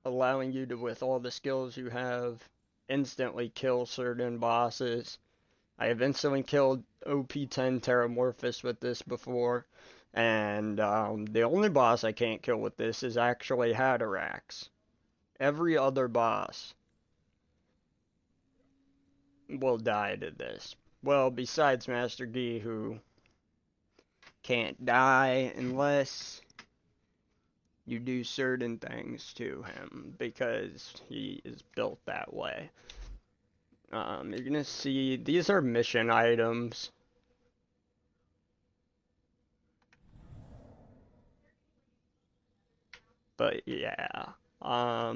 allowing you to, with all the skills you have, instantly kill certain bosses. I have instantly killed OP-10 Terramorphous with this before, and the only boss I can't kill with this is actually Hatterax. Every other boss will die to this. Well, besides Master G, who can't die unless you do certain things to him because he is built that way. You're gonna see these are mission items. But yeah, I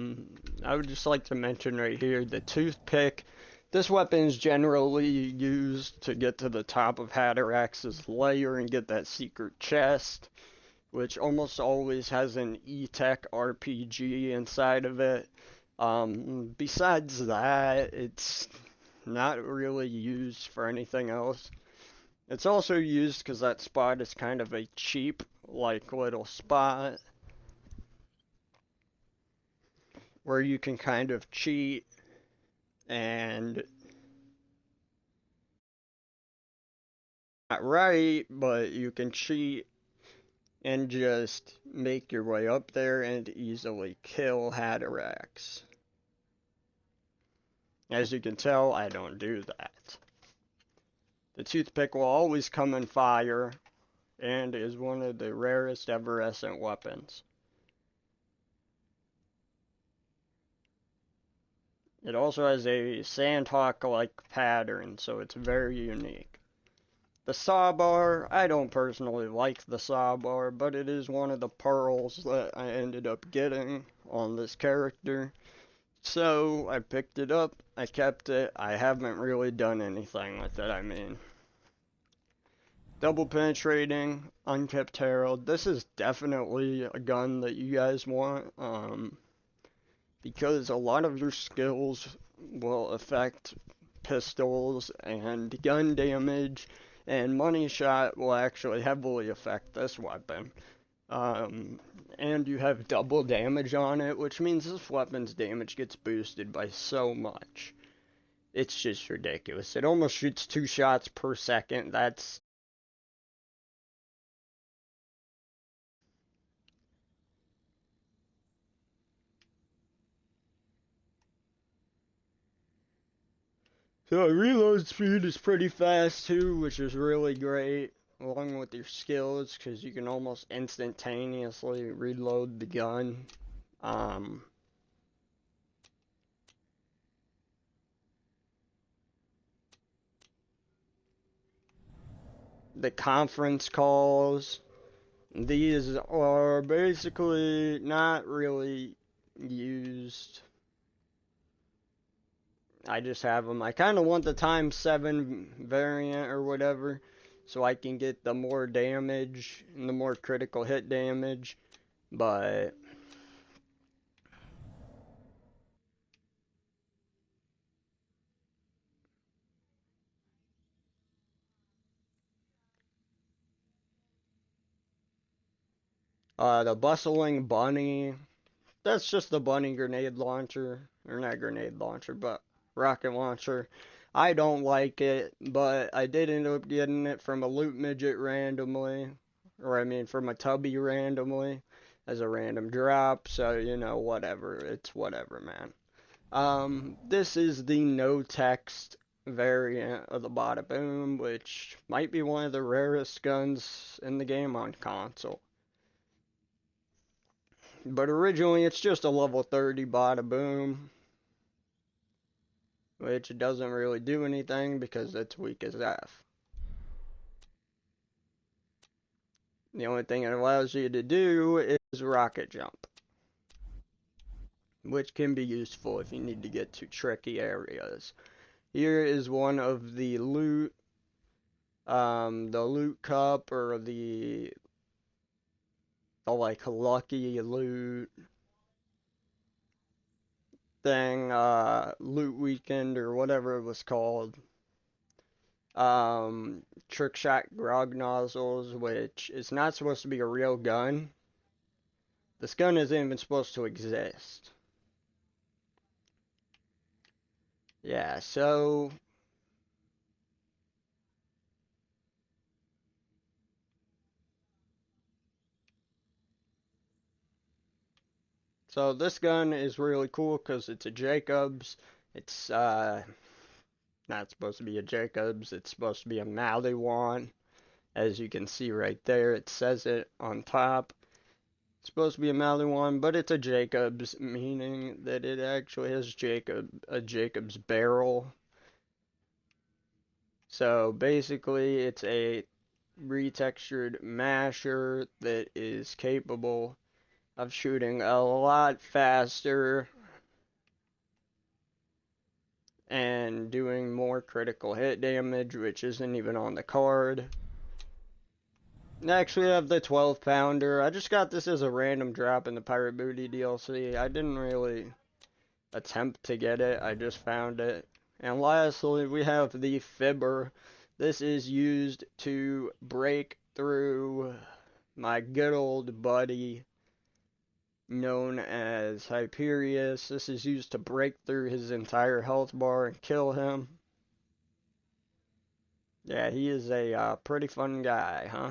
would just like to mention right here the toothpick. This weapon is generally used to get to the top of Hatterax's lair and get that secret chest, which almost always has an E-Tech RPG inside of it. Besides that, it's not really used for anything else. It's also used because that spot is kind of a cheap, like, little spot where you can kind of cheat and not right, but you can cheat and just make your way up there and easily kill Hatterax. As you can tell, I don't do that. The toothpick will always come in fire and is one of the rarest evanescent weapons. It also has a sandhawk-like pattern, so it's very unique. The sawbar, I don't personally like the sawbar, but it is one of the pearls that I ended up getting on this character. So I picked it up, I kept it, I haven't really done anything with it, I mean. Double penetrating, unkept herald. This is definitely a gun that you guys want, because a lot of your skills will affect pistols and gun damage, and money shot will actually heavily affect this weapon. And you have double damage on it, which means this weapon's damage gets boosted by so much. It's just ridiculous. It almost shoots 2 shots per second. That's so reload speed is pretty fast too, which is really great, along with your skills, because you can almost instantaneously reload the gun. The conference calls, these are basically not really used. I just have them. I kind of want the ×7 variant or whatever, so I can get the more damage and the more critical hit damage, but the bustling bunny, that's just the bunny grenade launcher, or not grenade launcher, but rocket launcher. I don't like it, but I did end up getting it from a loot midget randomly, or I mean from a tubby randomly, as a random drop, so you know, whatever, it's whatever, man. This is the no text variant of the Bada Boom, which might be one of the rarest guns in the game on console. But originally it's just a level 30 Bada Boom, which doesn't really do anything because it's weak as F. The only thing it allows you to do is rocket jump, which can be useful if you need to get to tricky areas. Here is one of the loot cup, or the like lucky loot thing, loot weekend or whatever it was called. Trick shot grog nozzles, which is not supposed to be a real gun. This gun isn't even supposed to exist. Yeah, so this gun is really cool because it's a Jacobs. It's not supposed to be a Jacobs. It's supposed to be a Maliwan. As you can see right there, it says it on top. It's supposed to be a Maliwan, but it's a Jacobs, meaning that it actually has a Jacobs barrel. So basically, it's a retextured masher that is capable of shooting a lot faster and doing more critical hit damage, which isn't even on the card. Next, we have the 12 pounder. I just got this as a random drop in the Pirate Booty DLC. I didn't really attempt to get it, I just found it. And lastly, we have the Fibber. This is used to break through my good old buddy known as Hyperius. This is used to break through his entire health bar and kill him. Yeah, he is a pretty fun guy, huh?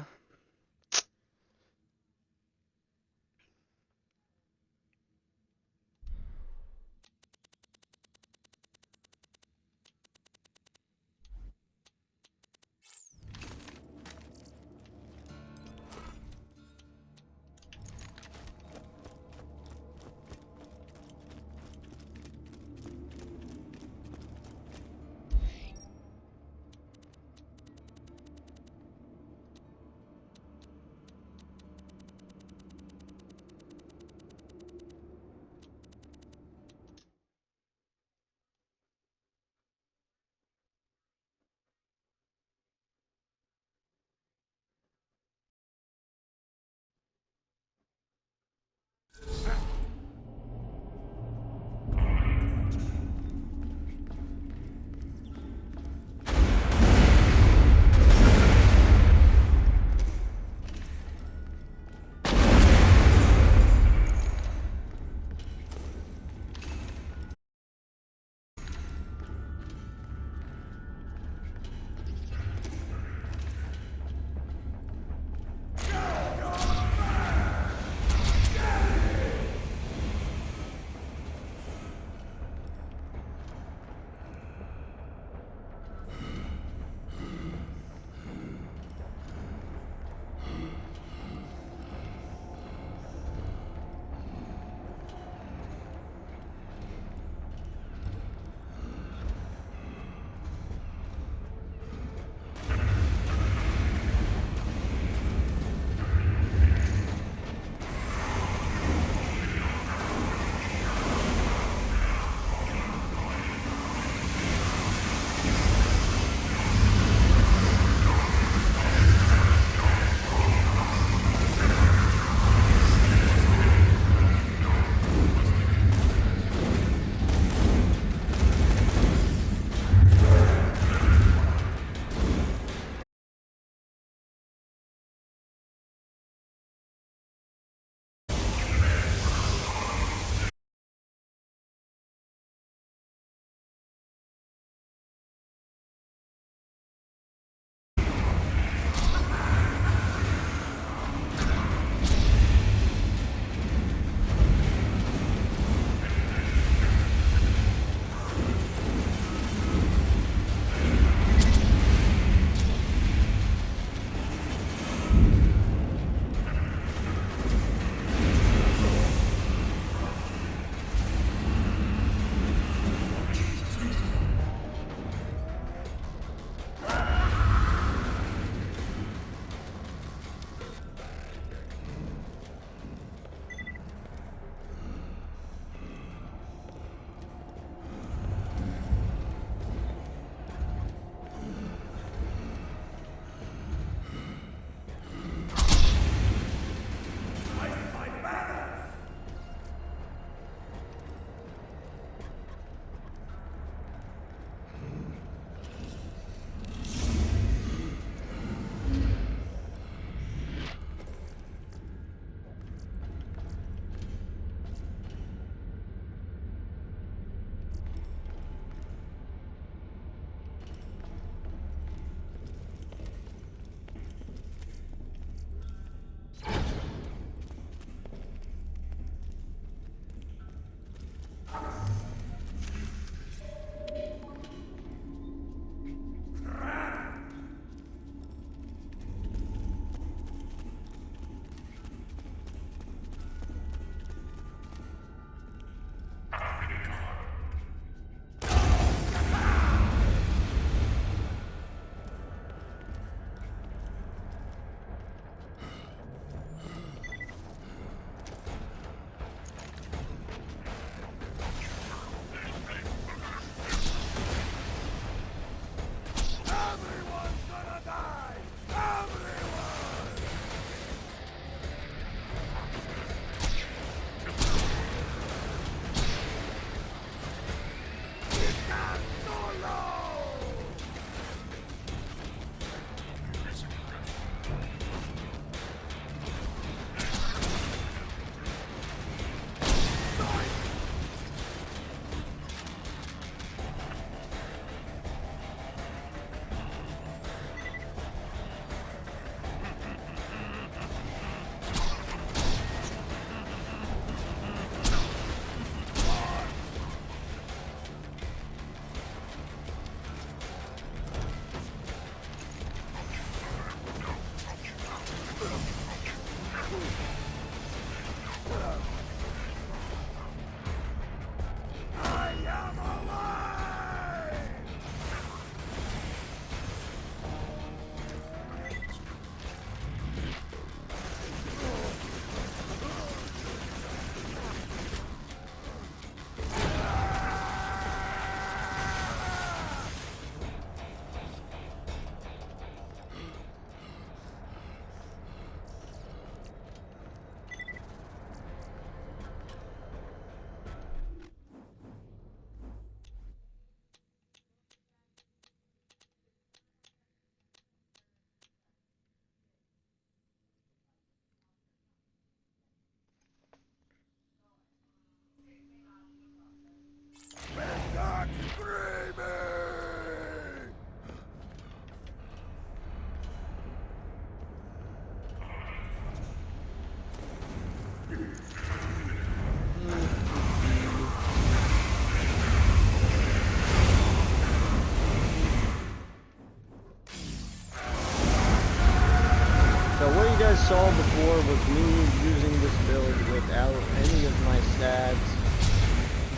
saw before was me using this build without any of my stats,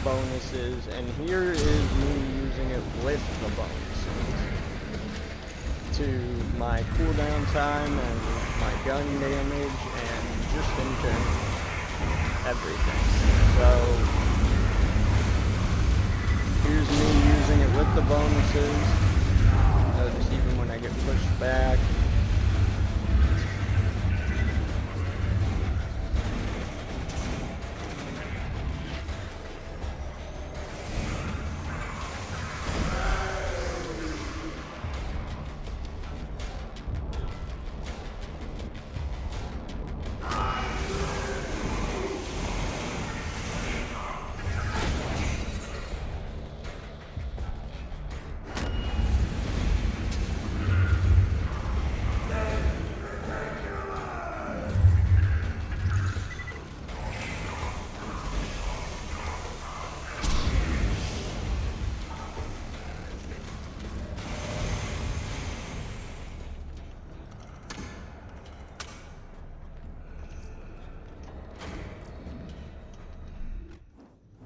bonuses, and here is me using it with the bonuses to my cooldown time and my gun damage and just in general, everything. So here's me using it with the bonuses. Notice even when I get pushed back.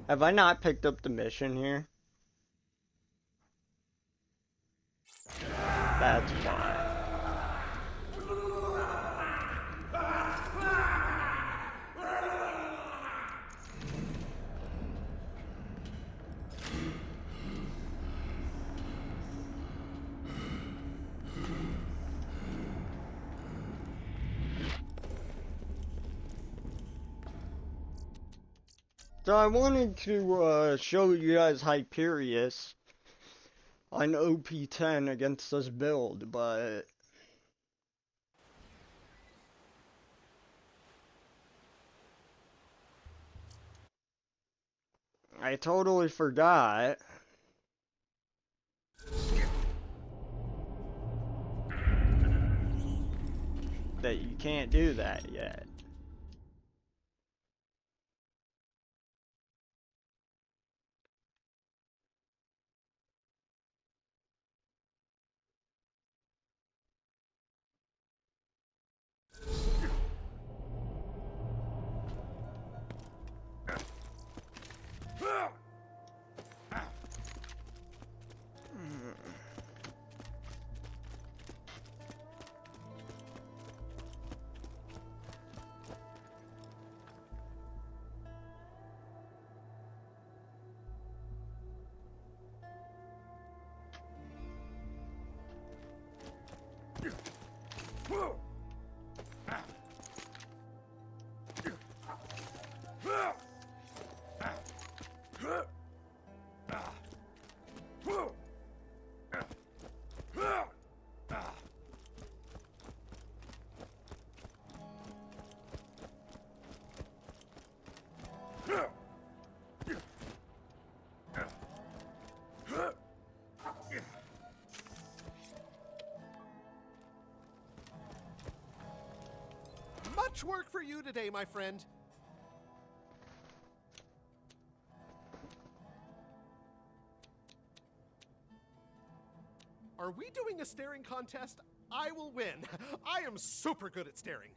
Have I not picked up the mission here? That's why. So I wanted to show you guys Hyperius on OP10 against this build, but I totally forgot that you can't do that yet. Much work for you today, my friend. Are we doing a staring contest? I will win. I am super good at staring.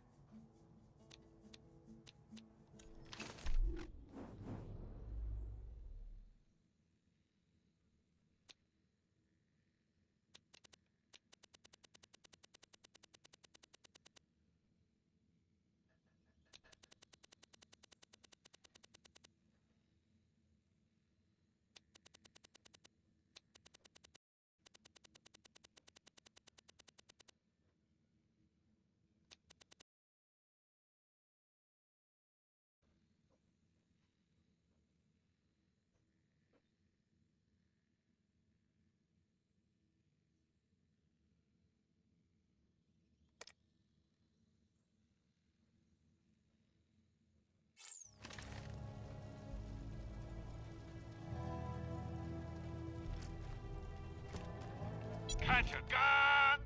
Catch a gun!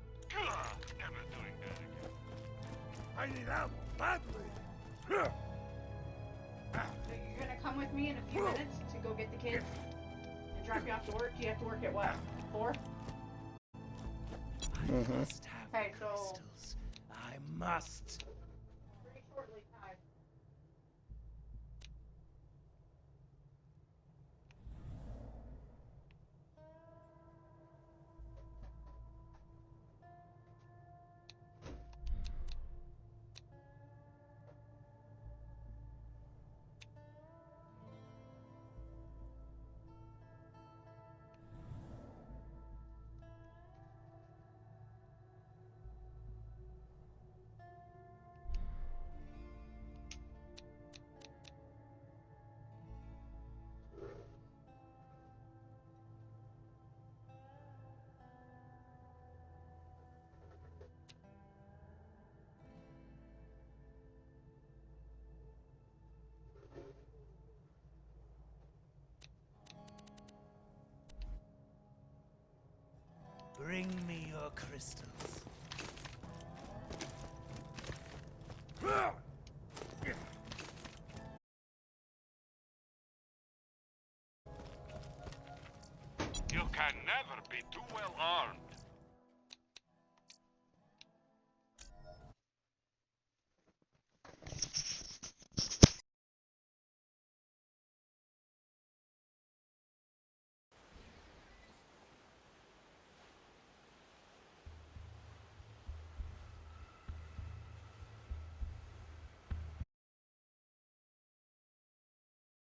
Never doing that again. I need ammo badly. So you're gonna come with me in a few minutes to go get the kids and drop you off to work? Do you have to work at what? 4? I must have Okay, so crystals. I must. Bring me your crystals. You can never be too well armed.